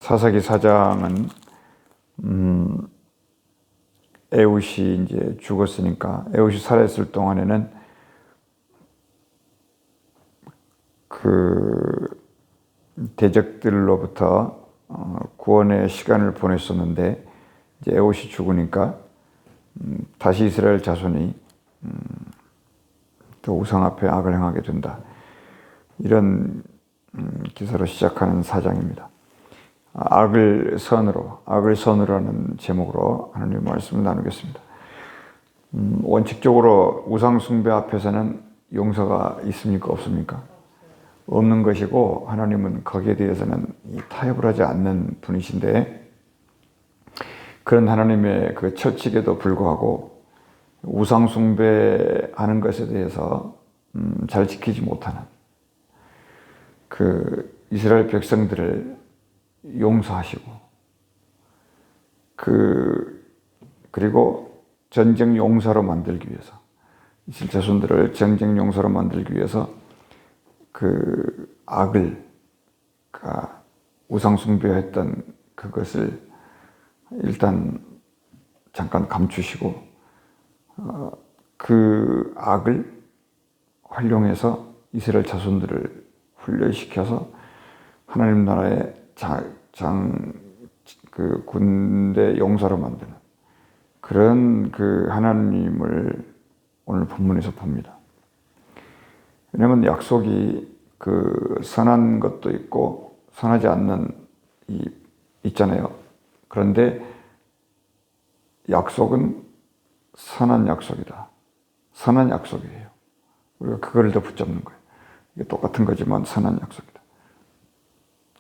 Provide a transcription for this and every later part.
사사기 4장은 에훗이 이제 죽었으니까 에훗이 살아있을 동안에는 그 대적들로부터 구원의 시간을 보냈었는데 이제 에훗이 죽으니까 다시 이스라엘 자손이 또 우상 앞에 악을 행하게 된다. 이런 기사로 시작하는 4장입니다. 악을 선으로 하는 제목으로 하나님의 말씀을 나누겠습니다. 원칙적으로 우상 숭배 앞에서는 용서가 있습니까? 없습니까? 없는 것이고 하나님은 거기에 대해서는 타협을 하지 않는 분이신데, 그런 하나님의 그 철칙에도 불구하고 우상 숭배하는 것에 대해서 잘 지키지 못하는 그 이스라엘 백성들을 용서하시고 그리고 전쟁 용사로 만들기 위해서, 이스라엘 자손들을 전쟁 용사로 만들기 위해서 그 악을, 우상 숭배했던 그것을 일단 잠깐 감추시고 그 악을 활용해서 이스라엘 자손들을 훈련시켜서 하나님 나라의 그 군대 용사로 만드는 그런 그 하나님을 오늘 본문에서 봅니다. 왜냐하면 약속이 그 선한 것도 있고 선하지 않는 있잖아요. 그런데 약속은 선한 약속이다. 선한 약속이에요. 우리가 그걸 더 붙잡는 거예요. 이게 똑같은 거지만 선한 약속이다.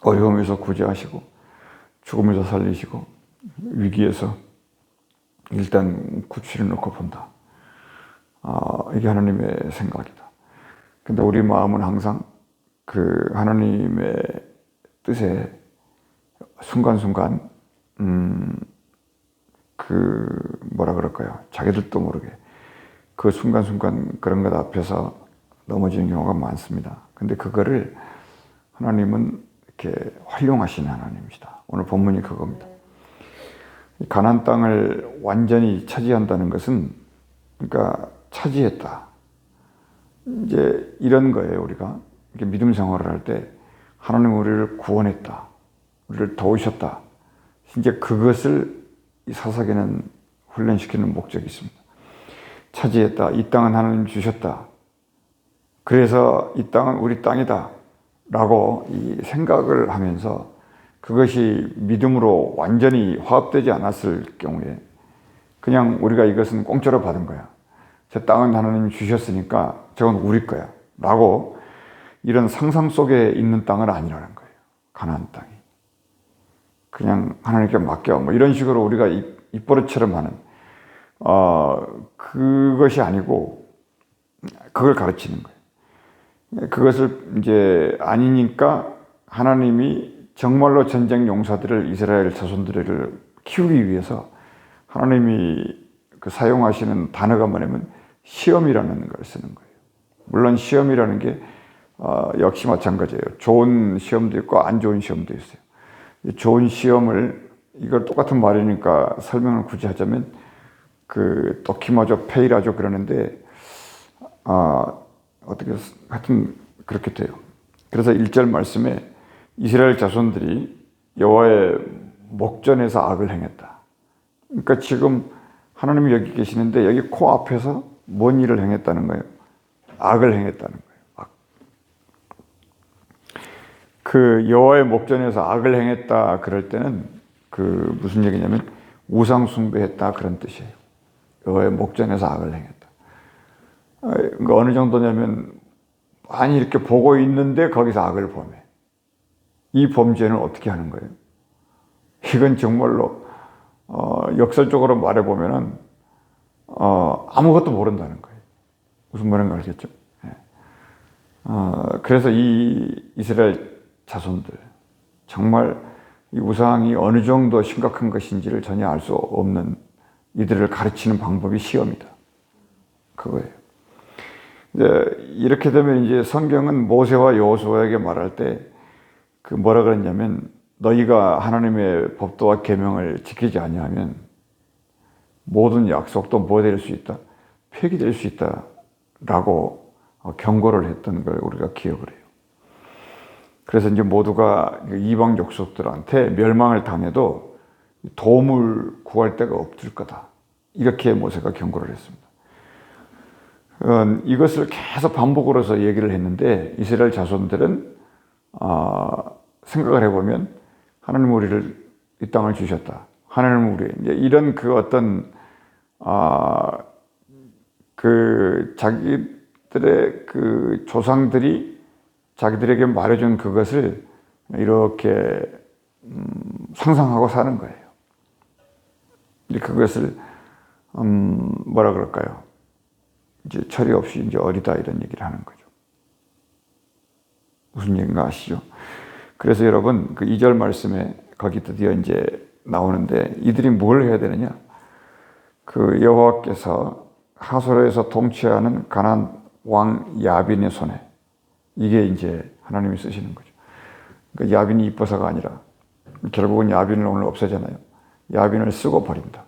어려움에서 구제하시고 죽음에서 살리시고 위기에서 일단 구출해 놓고 본다. 이게 하나님의 생각이다. 근데 우리 마음은 항상 그 하나님의 뜻에 순간순간 뭐라 그럴까요? 자기들도 모르게 그 순간순간 그런 것 앞에서 넘어지는 경우가 많습니다. 근데 그거를 하나님은 이렇게 활용하시는 하나님이시다. 오늘 본문이 그겁니다. 가나안 땅을 완전히 차지한다는 것은, 그러니까 차지했다. 이제 이런 거예요. 우리가 이렇게 믿음 생활을 할 때 하나님 우리를 구원했다, 우리를 도우셨다. 이제 그것을 이 사사기는 훈련시키는 목적이 있습니다. 차지했다. 이 땅은 하나님 주셨다. 그래서 이 땅은 우리 땅이다 라고 이 생각을 하면서 그것이 믿음으로 완전히 화합되지 않았을 경우에 그냥 우리가 이것은 공짜로 받은 거야, 저 땅은 하나님이 주셨으니까 저건 우리 거야 라고 이런 상상 속에 있는 땅은 아니라는 거예요. 가나안 땅이 그냥 하나님께 맡겨 뭐 이런 식으로 우리가 입버릇처럼 하는 그것이 아니고 그걸 가르치는 거예요. 그것을 이제 아니니까 하나님이 정말로 전쟁 용사들을, 이스라엘 자손들을 키우기 위해서 하나님이 그 사용하시는 단어가 뭐냐면 시험이라는 걸 쓰는 거예요. 물론 시험이라는 게 역시 마찬가지예요. 좋은 시험도 있고 안 좋은 시험도 있어요. 좋은 시험을, 이걸 똑같은 말이니까 설명을 굳이 하자면 그 도키마죠, 페이라죠 그러는데 어떻게 하여튼 그렇게 돼요. 그래서 1절 말씀에 이스라엘 자손들이 여호와의 목전에서 악을 행했다. 그러니까 지금 하나님이 여기 계시는데 여기 코앞에서 뭔 일을 행했다는 거예요? 악을 행했다는 거예요. 악. 그 여호와의 목전에서 악을 행했다 그럴 때는 그 무슨 얘기냐면 우상 숭배했다 그런 뜻이에요. 여호와의 목전에서 악을 행했다. 그러니까 어느 정도냐면 많이 이렇게 보고 있는데 거기서 악을 범해. 이 범죄는 어떻게 하는 거예요? 이건 정말로 역설적으로 말해보면은 아무것도 모른다는 거예요. 무슨 말인가 알겠죠? 그래서 이 이스라엘 자손들 정말 이 우상이 어느 정도 심각한 것인지를 전혀 알 수 없는 이들을 가르치는 방법이 시험이다. 그거예요. 이제 이렇게 되면 이제 성경은 모세와 여호수아에게 말할 때 그 뭐라 그랬냐면 너희가 하나님의 법도와 계명을 지키지 아니하면 모든 약속도 뭐 될 수 있다? 폐기될 수 있다라고 경고를 했던 걸 우리가 기억을 해요. 그래서 이제 모두가 이방 족속들한테 멸망을 당해도 도움을 구할 데가 없을 거다. 이렇게 모세가 경고를 했습니다. 이것을 계속 반복을 해서 얘기를 했는데 이스라엘 자손들은 생각을 해보면 하나님 우리를 이 땅을 주셨다. 하나님 우리 이제 이런 그 어떤 그 자기들의 그 조상들이 자기들에게 말해준 그것을 이렇게 상상하고 사는 거예요. 그것을 뭐라 그럴까요? 이제 처리 없이 이제 어리다 이런 얘기를 하는 거죠. 무슨 얘기인가 아시죠? 그래서 여러분 그 2절 말씀에 거기 드디어 이제 나오는데 이들이 뭘 해야 되느냐? 그 여호와께서 하솔에서 통치하는 가나안 왕 야빈의 손에 이게 이제 하나님이 쓰시는 거죠. 그러니까 야빈이 이뻐서가 아니라 결국은 야빈을 오늘 없애잖아요. 야빈을 쓰고 버린다.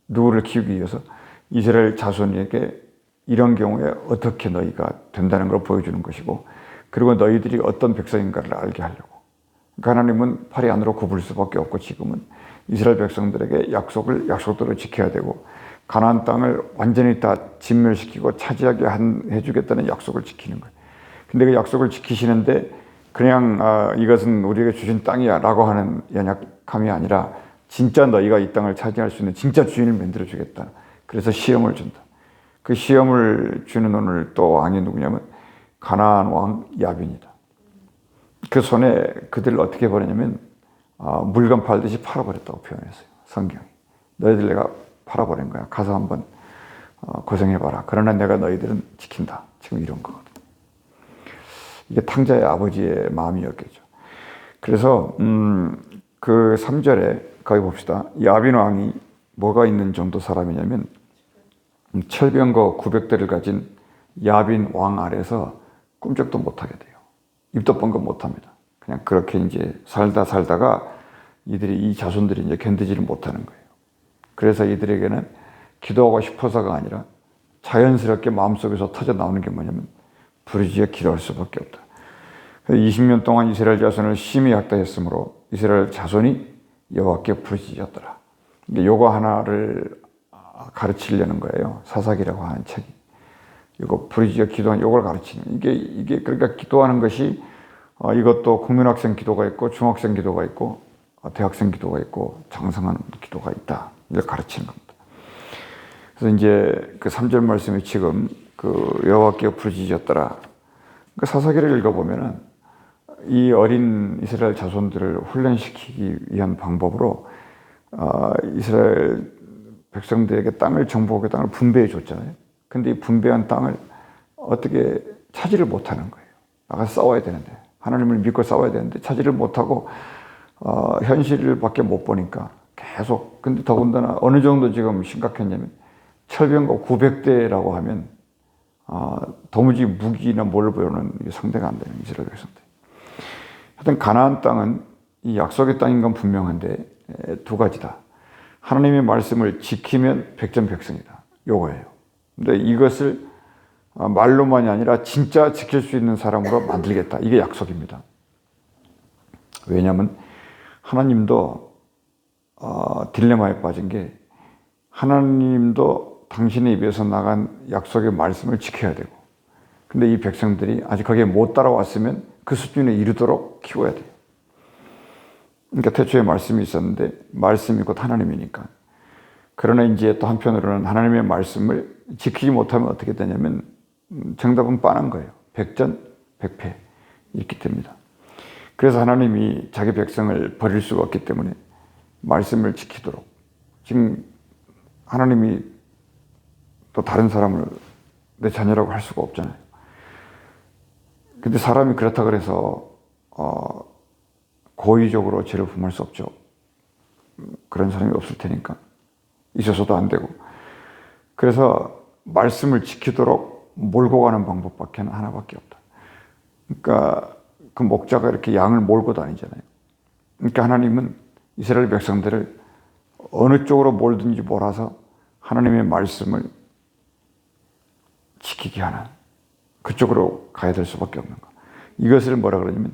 누구를 키우기 위해서? 이스라엘 자손에게 이런 경우에 어떻게 너희가 된다는 걸 보여주는 것이고 그리고 너희들이 어떤 백성인가를 알게 하려고. 그러니까 하나님은 팔이 안으로 굽을 수밖에 없고 지금은 이스라엘 백성들에게 약속대로 지켜야 되고 가나안 땅을 완전히 다 진멸시키고 차지하게 해주겠다는 약속을 지키는 거예요. 근데 그 약속을 지키시는데 그냥 이것은 우리에게 주신 땅이야 라고 하는 연약함이 아니라 진짜 너희가 이 땅을 차지할 수 있는 진짜 주인을 만들어 주겠다. 그래서 시험을 준다. 그 시험을 주는 오늘 또 왕이 누구냐면 가나안 왕 야빈이다. 그 손에 그들을 어떻게 버리냐면 물건 팔듯이 팔아버렸다고 표현했어요. 성경이. 너희들 내가 팔아버린 거야. 가서 한번 고생해봐라. 그러나 내가 너희들은 지킨다. 지금 이런 거거든. 이게 탕자의 아버지의 마음이었겠죠. 그래서 그 3절에 거기 봅시다. 야빈 왕이 뭐가 있는 정도 사람이냐면 철병거 900대를 가진 야빈 왕 아래서 꿈쩍도 못하게 돼요. 입도 뻥긋 못합니다. 그냥 그렇게 이제 살다가 이 자손들이 이제 견디지를 못하는 거예요. 그래서 이들에게는 기도하고 싶어서가 아니라 자연스럽게 마음속에서 터져 나오는 게 뭐냐면 부르짖어 기도할 수밖에 없다. 20년 동안 이스라엘 자손을 심히 학대했으므로 이스라엘 자손이 여호와께 부르짖었더라. 요거 하나를 가르치려는 거예요. 사사기라고 하는 책이. 이거 부르짖어 기도하는 요걸 가르치는 이게 그러니까 기도하는 것이 이것도 국민학생 기도가 있고 중학생 기도가 있고 대학생 기도가 있고 장성한 기도가 있다. 이걸 가르치는 겁니다. 그래서 이제 그 3절 말씀이 지금 그 여호와께 부르짖었더라. 그 사사기를 읽어보면은 이 어린 이스라엘 자손들을 훈련시키기 위한 방법으로 이스라엘 백성들에게 땅을 정복하게 땅을 분배해 줬잖아요. 근데 이 분배한 땅을 어떻게 차지를 못하는 거예요. 나가서 싸워야 되는데 하나님을 믿고 싸워야 되는데 차지를 못하고 현실밖에 못 보니까 계속. 근데 더군다나 어느 정도 지금 심각했냐면 철병거 900대라고 하면 도무지 무기나 뭘 보여는 상대가 안 되는 이스라엘 백성들. 하여튼 가나안 땅은 이 약속의 땅인 건 분명한데 두 가지다. 하나님의 말씀을 지키면 백전백승이다. 요거예요. 근데 이것을 말로만이 아니라 진짜 지킬 수 있는 사람으로 만들겠다. 이게 약속입니다. 왜냐하면 하나님도 딜레마에 빠진 게 하나님도 당신의 입에서 나간 약속의 말씀을 지켜야 되고 근데 이 백성들이 아직 거기에 못 따라왔으면 그 수준에 이르도록 키워야 돼요. 그러니까 태초에 말씀이 있었는데 말씀이 곧 하나님이니까. 그러나 이제 또 한편으로는 하나님의 말씀을 지키지 못하면 어떻게 되냐면 정답은 뻔한 거예요. 백전백패 이렇게 됩니다. 그래서 하나님이 자기 백성을 버릴 수가 없기 때문에 말씀을 지키도록. 지금 하나님이 또 다른 사람을 내 자녀라고 할 수가 없잖아요. 근데 사람이 그렇다 그래서 고의적으로 죄를 범할 수 없죠. 그런 사람이 없을 테니까. 있어서도 안 되고. 그래서 말씀을 지키도록 몰고 가는 방법밖에 하나밖에 없다. 그러니까 그 목자가 이렇게 양을 몰고 다니잖아요. 그러니까 하나님은 이스라엘 백성들을 어느 쪽으로 몰든지 몰아서 하나님의 말씀을 지키게 하는 그쪽으로 가야 될 수밖에 없는 거. 이것을 뭐라 그러냐면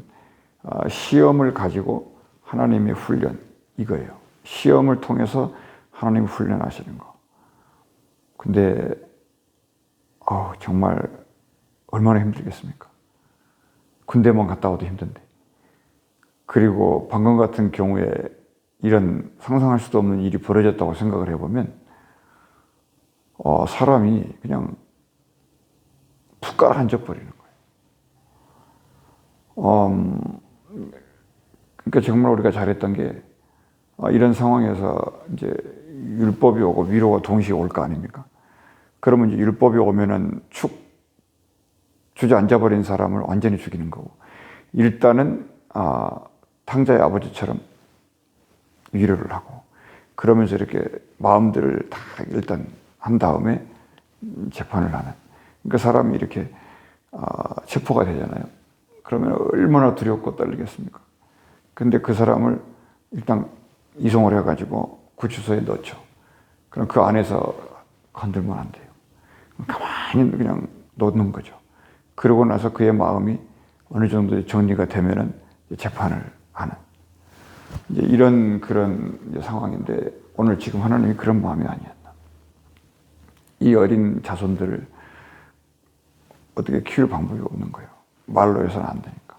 시험을 가지고 하나님의 훈련 이거예요. 시험을 통해서 하나님 훈련하시는 거. 근데 정말 얼마나 힘들겠습니까? 군대만 갔다 와도 힘든데. 그리고 방금 같은 경우에 이런 상상할 수도 없는 일이 벌어졌다고 생각을 해보면 사람이 그냥 푹 가라앉아 버리는 거예요. 그러니까 정말 우리가 잘했던 게 이런 상황에서 이제 율법이 오고 위로가 동시에 올 거 아닙니까? 그러면 이제 율법이 오면은 축 주저앉아 버린 사람을 완전히 죽이는 거고, 일단은 탕자의 아버지처럼 위로를 하고, 그러면서 이렇게 마음들을 다 일단 한 다음에 재판을 하는. 그러니까 사람이 이렇게 체포가 되잖아요. 그러면 얼마나 두렵고 떨리겠습니까? 근데 그 사람을 일단 이송을 해가지고 구치소에 넣죠. 그럼 그 안에서 건들면 안 돼요. 가만히 그냥 놓는 거죠. 그러고 나서 그의 마음이 어느 정도 정리가 되면은 재판을 하는 이제 이런 그런 이제 상황인데, 오늘 지금 하나님이 그런 마음이 아니었나. 이 어린 자손들을 어떻게 키울 방법이 없는 거예요. 말로 해서는 안 되니까.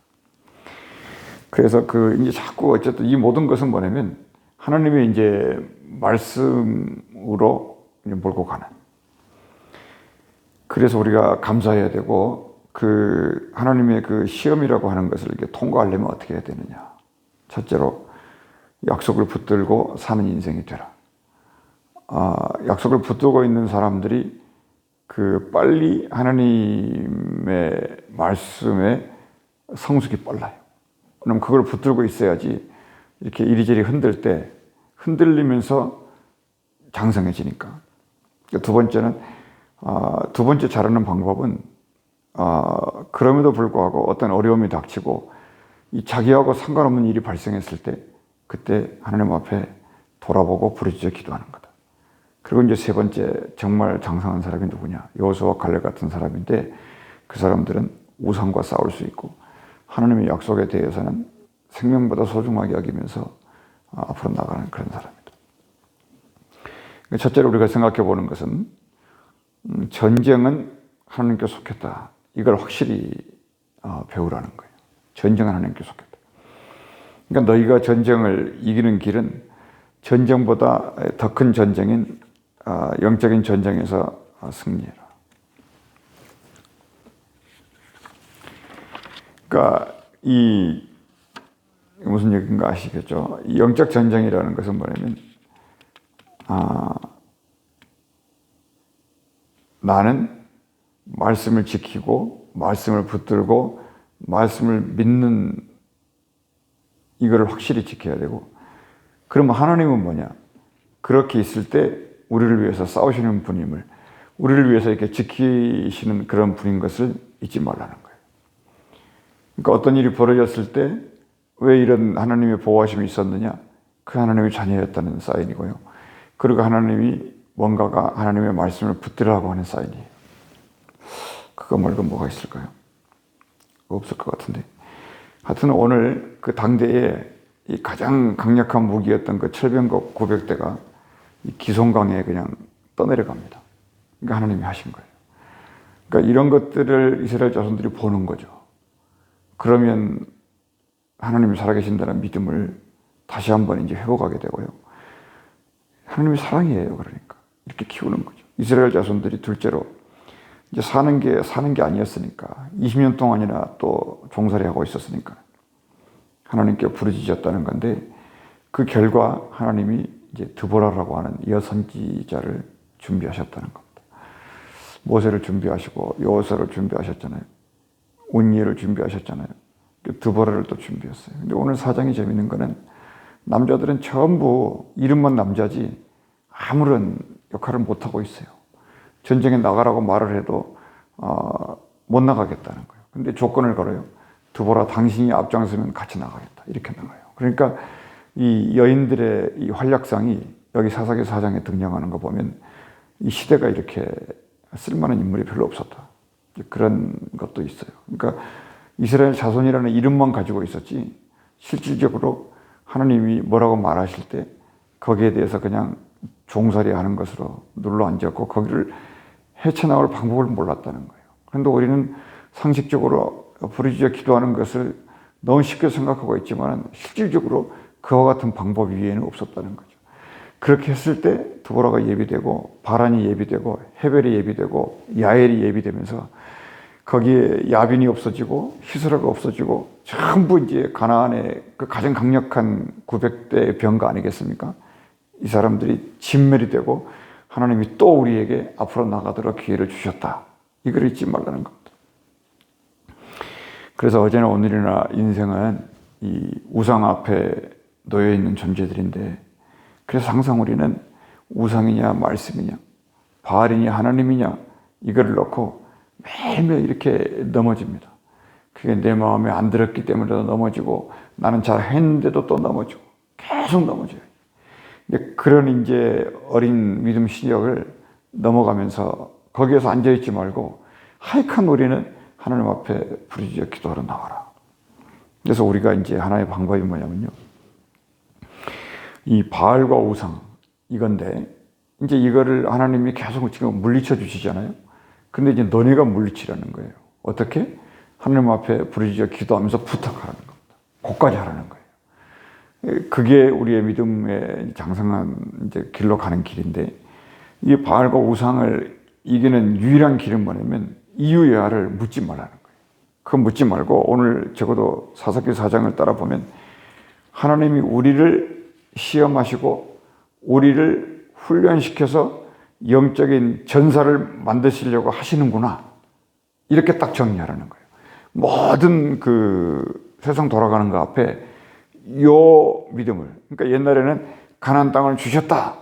그래서 이제 자꾸 어쨌든 이 모든 것은 뭐냐면 하나님의 이제 말씀으로 이제 몰고 가는. 그래서 우리가 감사해야 되고, 하나님의 그 시험이라고 하는 것을 이렇게 통과하려면 어떻게 해야 되느냐. 첫째로 약속을 붙들고 사는 인생이 되라. 약속을 붙들고 있는 사람들이 빨리 하나님의 말씀에 성숙이 빨라요. 그럼 그걸 붙들고 있어야지 이렇게 이리저리 흔들 때 흔들리면서 장성해지니까. 두 번째는 두 번째 잘하는 방법은 그럼에도 불구하고 어떤 어려움이 닥치고 자기하고 상관없는 일이 발생했을 때 그때 하나님 앞에 돌아보고 부르짖어 기도하는 거다. 그리고 이제 세 번째 정말 장성한 사람이 누구냐? 여호수아와 갈렙 같은 사람인데, 그 사람들은 우상과 싸울 수 있고 하나님의 약속에 대해서는 생명보다 소중하게 여기면서 앞으로 나가는 그런 사람이다. 첫째로 우리가 생각해 보는 것은 전쟁은 하나님께 속했다. 이걸 확실히 배우라는 거예요. 전쟁은 하나님께 속했다. 그러니까 너희가 전쟁을 이기는 길은 전쟁보다 더 큰 전쟁인 영적인 전쟁에서 승리해라. 그러니까 이 무슨 얘기인가 아시겠죠? 이 영적 전쟁이라는 것은 뭐냐면 나는 말씀을 지키고 말씀을 붙들고 말씀을 믿는 이거를 확실히 지켜야 되고, 그러면 하나님은 뭐냐? 그렇게 있을 때 우리를 위해서 싸우시는 분임을, 우리를 위해서 이렇게 지키시는 그런 분인 것을 잊지 말라는 거예요. 그러니까 어떤 일이 벌어졌을 때 왜 이런 하나님의 보호하심이 있었느냐? 그 하나님의 자녀였다는 사인이고요. 그리고 하나님이 뭔가가 하나님의 말씀을 붙들으라고 하는 사인이에요. 그거 말고 뭐가 있을까요? 없을 것 같은데. 하여튼 오늘 그 당대에 이 가장 강력한 무기였던 그 철병거 900대가 이 기송강에 그냥 떠내려갑니다. 그러니까 하나님이 하신 거예요. 그러니까 이런 것들을 이스라엘 자손들이 보는 거죠. 그러면 하나님이 살아계신다는 믿음을 다시 한번 이제 회복하게 되고요. 하나님이 사랑이에요. 그러니까 이렇게 키우는 거죠. 이스라엘 자손들이 둘째로 이제 사는 게 아니었으니까 20년 동안이나 또 종살이 하고 있었으니까 하나님께 부르짖었다는 건데, 그 결과 하나님이 이제 드보라라고 하는 여선지자를 준비하셨다는 겁니다. 모세를 준비하시고 여호수아를 준비하셨잖아요. 온니엘을 준비하셨잖아요. 드보라를 또 준비했어요. 근데 오늘 사장이 재밌는 거는 남자들은 전부 이름만 남자지 아무런 역할을 못 하고 있어요. 전쟁에 나가라고 말을 해도 못 나가겠다는 거예요. 근데 조건을 걸어요. 드보라 당신이 앞장서면 같이 나가겠다. 이렇게 나가요. 그러니까 이 여인들의 이 활약상이 여기 사사기 4장에 등장하는 거 보면 이 시대가 이렇게 쓸만한 인물이 별로 없었다. 그런 것도 있어요. 그러니까 이스라엘 자손이라는 이름만 가지고 있었지 실질적으로 하나님이 뭐라고 말하실 때 거기에 대해서 그냥 종살이 하는 것으로 눌러 앉았고 거기를 헤쳐나올 방법을 몰랐다는 거예요. 그런데 우리는 상식적으로 부르짖어 기도하는 것을 너무 쉽게 생각하고 있지만 실질적으로 그와 같은 방법 위에는 없었다는 거죠. 그렇게 했을 때 드보라가 예비되고 바란이 예비되고 헤벨이 예비되고 야엘이 예비되면서 거기에 야빈이 없어지고 히스라가 없어지고 전부 이제 가나안의 그 가장 강력한 900대의 병가 아니겠습니까? 이 사람들이 진멸이 되고 하나님이 또 우리에게 앞으로 나가도록 기회를 주셨다. 이걸 잊지 말라는 겁니다. 그래서 어제나 오늘이나 인생은 이 우상 앞에 놓여 있는 존재들인데 그래서 항상 우리는 우상이냐 말씀이냐 바알이냐 하나님이냐 이거를 놓고 매일매일 이렇게 넘어집니다. 그게 내 마음에 안 들었기 때문에도 넘어지고 나는 잘 했는데도 또 넘어지고 계속 넘어져요. 그런 이제 어린 믿음 시력을 넘어가면서 거기에서 앉아있지 말고 하여간 우리는 하나님 앞에 부르짖어 기도하러 나와라. 그래서 우리가 이제 하나의 방법이 뭐냐면요. 이 바알과 우상 이건데 이제 이거를 하나님이 계속 지금 물리쳐 주시잖아요. 근데 이제 너네가 물리치라는 거예요. 어떻게? 하나님 앞에 부르짖어 기도하면서 부탁하라는 겁니다. 그것까지 하라는 거예요. 그게 우리의 믿음의 장성한 이제 길로 가는 길인데 이 바알과 우상을 이기는 유일한 길은 뭐냐면 이유야를 묻지 말라는 거예요. 그거 묻지 말고 오늘 적어도 사사기 4장을 따라 보면 하나님이 우리를 시험하시고 우리를 훈련시켜서 영적인 전사를 만드시려고 하시는구나. 이렇게 딱 정리하라는 거예요. 모든 그 세상 돌아가는 거 앞에 요 믿음을, 그러니까 옛날에는 가나안 땅을 주셨다.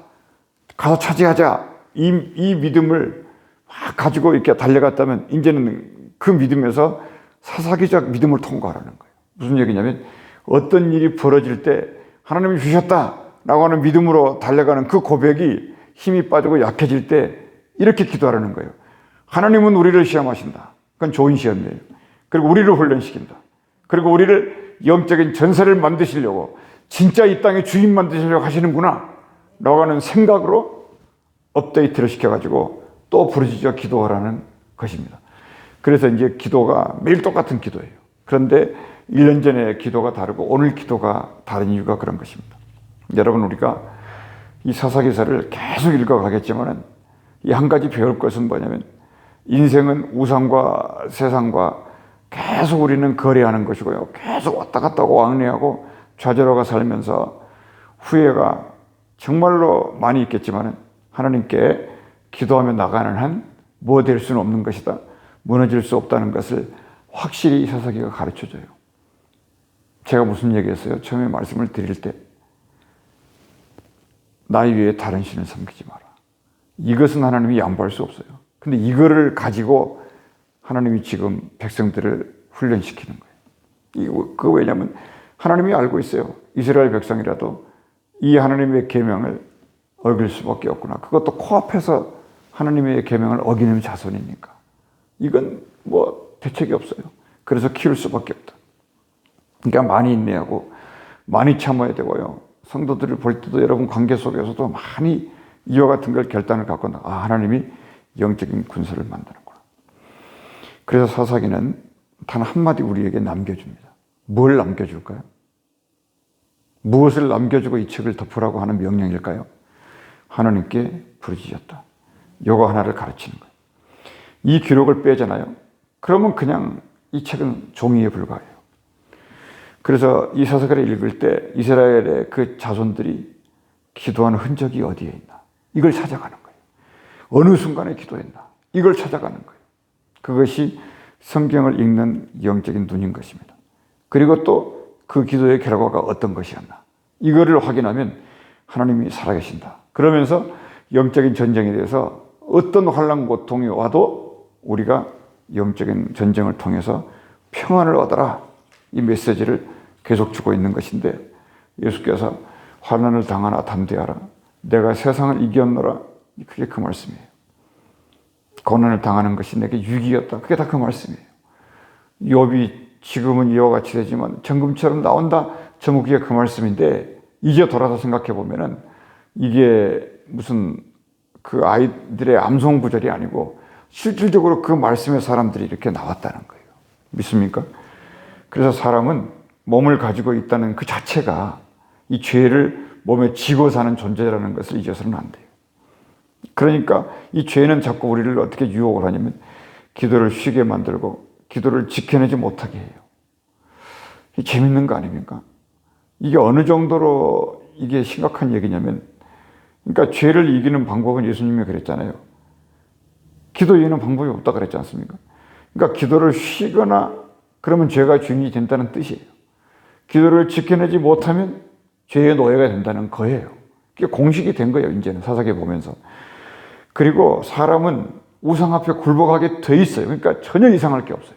가서 차지하자. 이 믿음을 막 가지고 이렇게 달려갔다면 이제는 그 믿음에서 사사기적 믿음을 통과하라는 거예요. 무슨 얘기냐면 어떤 일이 벌어질 때 하나님이 주셨다라고 하는 믿음으로 달려가는 그 고백이 힘이 빠지고 약해질 때 이렇게 기도하라는 거예요. 하나님은 우리를 시험하신다. 그건 좋은 시험이에요. 그리고 우리를 훈련시킨다. 그리고 우리를 영적인 전사를 만드시려고 진짜 이 땅의 주인 만드시려고 하시는구나 라고 하는 생각으로 업데이트를 시켜가지고 또 부르짖어 기도하라는 것입니다. 그래서 이제 기도가 매일 똑같은 기도예요. 그런데 1년 전에 기도가 다르고 오늘 기도가 다른 이유가 그런 것입니다. 여러분 우리가 이 사사기사를 계속 읽어가겠지만 이 한 가지 배울 것은 뭐냐면 인생은 우상과 세상과 계속 우리는 거래하는 것이고요. 계속 왔다 갔다 하고 왕래하고 좌절하고 살면서 후회가 정말로 많이 있겠지만 하나님께 기도하며 나가는 한 뭐 될 수는 없는 것이다. 무너질 수 없다는 것을 확실히 이 사사기가 가르쳐줘요. 제가 무슨 얘기했어요? 처음에 말씀을 드릴 때 나의 위에 다른 신을 섬기지 마라. 이것은 하나님이 양보할 수 없어요. 근데 이거를 가지고 하나님이 지금 백성들을 훈련시키는 거예요. 그 왜냐하면 하나님이 알고 있어요. 이스라엘 백성이라도 이 하나님의 계명을 어길 수밖에 없구나. 그것도 코앞에서 하나님의 계명을 어기는 자손이니까. 이건 뭐 대책이 없어요. 그래서 키울 수밖에 없다. 그러니까 많이 인내하고 많이 참아야 되고요. 성도들을 볼 때도 여러분 관계 속에서도 많이 이와 같은 걸 결단을 갖고 하나님이 영적인 군사를 만드는구나. 그래서 사사기는 단 한마디 우리에게 남겨줍니다. 뭘 남겨줄까요? 무엇을 남겨주고 이 책을 덮으라고 하는 명령일까요? 하나님께 부르짖었다. 요거 하나를 가르치는 거예요. 이 기록을 빼잖아요. 그러면 그냥 이 책은 종이에 불과해요. 그래서 이 사사기를 읽을 때 이스라엘의 그 자손들이 기도하는 흔적이 어디에 있나? 이걸 찾아가는 거예요. 어느 순간에 기도했나? 이걸 찾아가는 거예요. 그것이 성경을 읽는 영적인 눈인 것입니다. 그리고 또 그 기도의 결과가 어떤 것이었나? 이거를 확인하면 하나님이 살아계신다. 그러면서 영적인 전쟁에 대해서 어떤 환난 고통이 와도 우리가 영적인 전쟁을 통해서 평안을 얻어라. 이 메시지를 계속 주고 있는 것인데 예수께서 환난을 당하나 담대하라. 내가 세상을 이겼노라. 그게 그 말씀이에요. 고난을 당하는 것이 내게 유익이었다. 그게 다 그 말씀이에요. 욥이 지금은 이와 같이 되지만 정금처럼 나온다. 전부 그게 그 말씀인데 이제 돌아서 생각해 보면은 이게 무슨 그 아이들의 암송 구절이 아니고 실질적으로 그 말씀의 사람들이 이렇게 나왔다는 거예요. 믿습니까? 그래서 사람은 몸을 가지고 있다는 그 자체가 이 죄를 몸에 지고 사는 존재라는 것을 잊어서는 안 돼요. 그러니까 이 죄는 자꾸 우리를 어떻게 유혹을 하냐면 기도를 쉬게 만들고 기도를 지켜내지 못하게 해요. 이게 재밌는 거 아닙니까? 이게 어느 정도로 이게 심각한 얘기냐면, 그러니까 죄를 이기는 방법은 예수님이 그랬잖아요. 기도 이기는 방법이 없다 그랬지 않습니까? 그러니까 기도를 쉬거나 그러면 죄가 주인이 된다는 뜻이에요. 기도를 지켜내지 못하면 죄의 노예가 된다는 거예요. 그게 공식이 된 거예요. 이제는 사사기 보면서. 그리고 사람은 우상 앞에 굴복하게 돼 있어요. 그러니까 전혀 이상할 게 없어요.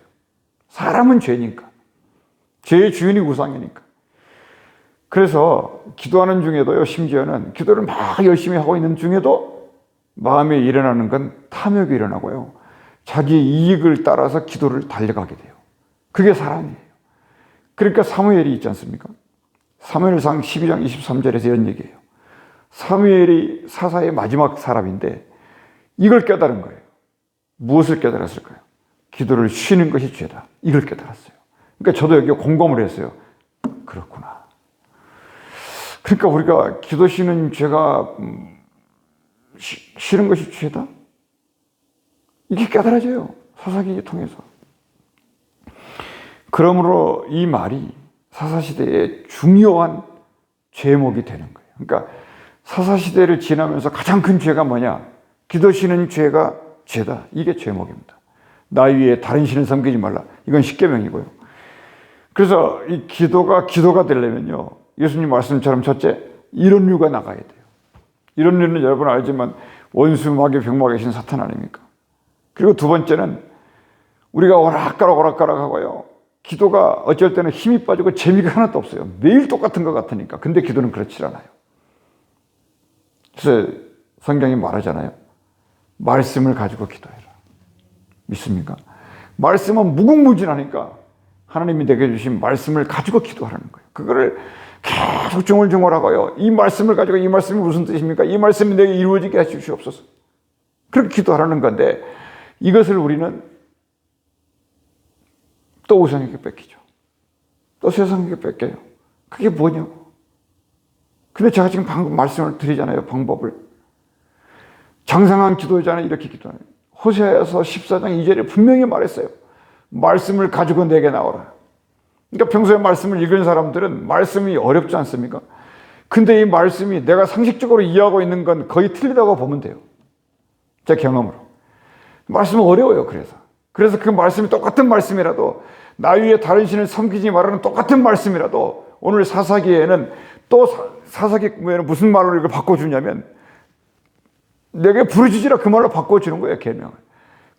사람은 죄니까. 죄의 주인이 우상이니까. 그래서 기도하는 중에도요, 심지어는 기도를 막 열심히 하고 있는 중에도 마음에 일어나는 건 탐욕이 일어나고요. 자기 이익을 따라서 기도를 달려가게 돼요. 그게 사람이에요. 그러니까 사무엘이 있지 않습니까? 사무엘상 12장 23절에서 이런 얘기예요. 사무엘이 사사의 마지막 사람인데 이걸 깨달은 거예요. 무엇을 깨달았을까요? 기도를 쉬는 것이 죄다. 이걸 깨달았어요. 그러니까 저도 여기 공감을 했어요. 그렇구나. 그러니까 우리가 기도 쉬는 죄가 쉬는 것이 죄다? 이게 깨달아져요. 사사기 통해서. 그러므로 이 말이 사사시대의 중요한 죄목이 되는 거예요. 그러니까 사사시대를 지나면서 가장 큰 죄가 뭐냐? 기도 쉬는 죄가 죄다. 이게 죄목입니다. 나 위에 다른 신을 섬기지 말라. 이건 십계명이고요. 그래서 이 기도가 되려면요, 예수님 말씀처럼 첫째, 이런 류가 나가야 돼요. 이런 류는 여러분 알지만 원수, 마귀, 병마가 계신 사탄 아닙니까? 그리고 두 번째는 우리가 오락가락 하고요, 기도가 어쩔 때는 힘이 빠지고 재미가 하나도 없어요. 매일 똑같은 것 같으니까. 근데 기도는 그렇지 않아요. 그래서 성경이 말하잖아요. 말씀을 가지고 기도해라. 믿습니까? 말씀은 무궁무진하니까 하나님이 내게 주신 말씀을 가지고 기도하라는 거예요. 그거를 계속 중얼중얼하고요. 이 말씀을 가지고 이 말씀이 무슨 뜻입니까? 이 말씀이 내게 이루어지게 해주시옵소서. 그렇게 기도하라는 건데 이것을 우리는 또 우상에게 뺏기죠. 또 세상에게 뺏겨요. 그게 뭐냐고. 근데 제가 지금 방금 말씀을 드리잖아요. 방법을. 장성한 기도자는 이렇게 기도하는 거예요. 호세아서 14장 2절에 분명히 말했어요. 말씀을 가지고 내게 나오라. 그러니까 평소에 말씀을 읽은 사람들은 말씀이 어렵지 않습니까? 근데 이 말씀이 내가 상식적으로 이해하고 있는 건 거의 틀리다고 보면 돼요. 제 경험으로. 말씀은 어려워요. 그래서 그 말씀이 똑같은 말씀이라도 나 위에 다른 신을 섬기지 말라는 똑같은 말씀이라도 오늘 사사기에는 또 사사기에는 무슨 말로 이걸 바꿔주냐면 내게 부르짖으라 그 말로 바꿔주는 거예요. 계명을.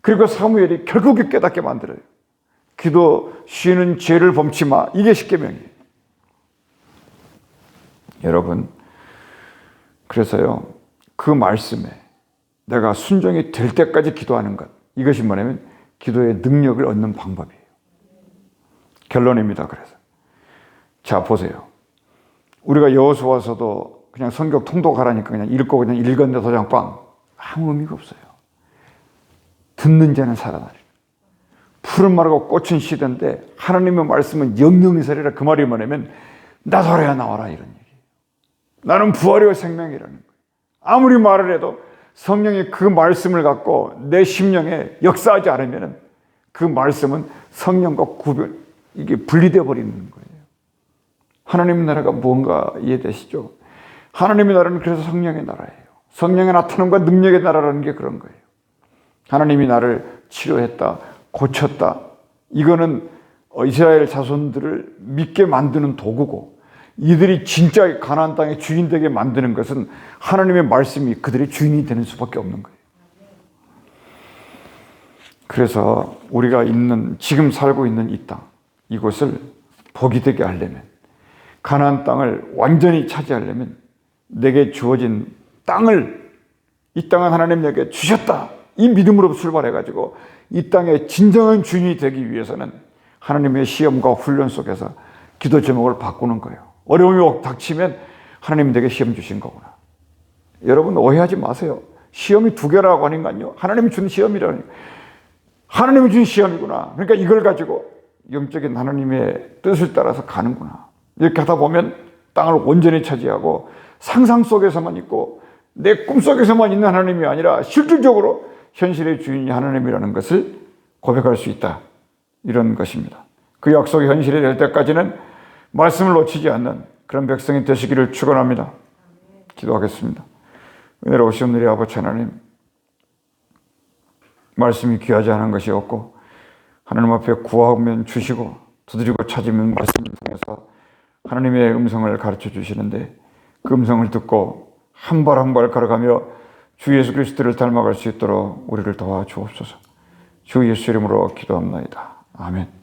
그리고 사무엘이 결국에 깨닫게 만들어요. 기도 쉬는 죄를 범치 마. 이게 십계명이에요. 여러분, 그래서요, 그 말씀에 내가 순종이 될 때까지 기도하는 것, 이것이 뭐냐면 기도의 능력을 얻는 방법이에요. 결론입니다. 그래서 자, 보세요. 우리가 여호수아서도 그냥 성경 통독하라니까 그냥 읽고 그냥 읽었는데 도장 빵, 아무 의미가 없어요. 듣는 자는 살아나리라. 푸른 말하고 꽃은 시든데 하나님의 말씀은 영영이 살리라. 그 말이 뭐냐면 나서라야 나와라, 이런 얘기예요. 나는 부활이요 생명이라는 거예요. 아무리 말을 해도 성령이 그 말씀을 갖고 내 심령에 역사하지 않으면 그 말씀은 성령과 이게 분리되어 버리는 거예요. 하나님의 나라가 뭔가 이해되시죠? 하나님의 나라는 그래서 성령의 나라예요. 성령의 나타남과 능력의 나라라는 게 그런 거예요. 하나님이 나를 치료했다, 고쳤다. 이거는 이스라엘 자손들을 믿게 만드는 도구고, 이들이 진짜 가나안 땅의 주인 되게 만드는 것은 하나님의 말씀이 그들의 주인이 되는 수밖에 없는 거예요. 그래서 우리가 지금 살고 있는 이 땅, 이곳을 복이 되게 하려면 가나안 땅을 완전히 차지하려면 내게 주어진 땅을, 이 땅은 하나님 내게 주셨다, 이 믿음으로 출발해가지고 이 땅의 진정한 주인이 되기 위해서는 하나님의 시험과 훈련 속에서 기도 제목을 바꾸는 거예요. 어려움이 닥치면 하나님 내게 시험 주신 거구나. 여러분 오해하지 마세요. 시험이 두 개라고 하니까요, 하나님이 준 시험이라니, 하나님이 준 시험이구나. 그러니까 이걸 가지고 영적인 하나님의 뜻을 따라서 가는구나. 이렇게 하다 보면 땅을 온전히 차지하고 상상 속에서만 있고 내 꿈속에서만 있는 하나님이 아니라 실질적으로 현실의 주인이 하나님이라는 것을 고백할 수 있다, 이런 것입니다. 그 약속이 현실이 될 때까지는 말씀을 놓치지 않는 그런 백성이 되시기를 축원합니다. 기도하겠습니다. 은혜로우신 우리 아버지 하나님, 말씀이 귀하지 않은 것이 없고 하나님 앞에 구하면 주시고 두드리고 찾으면 말씀을 통해서 하나님의 음성을 가르쳐 주시는데, 그 음성을 듣고 한 발 한 발 걸어가며 주 예수 그리스도를 닮아갈 수 있도록 우리를 도와주옵소서. 주 예수 이름으로 기도합나이다. 아멘.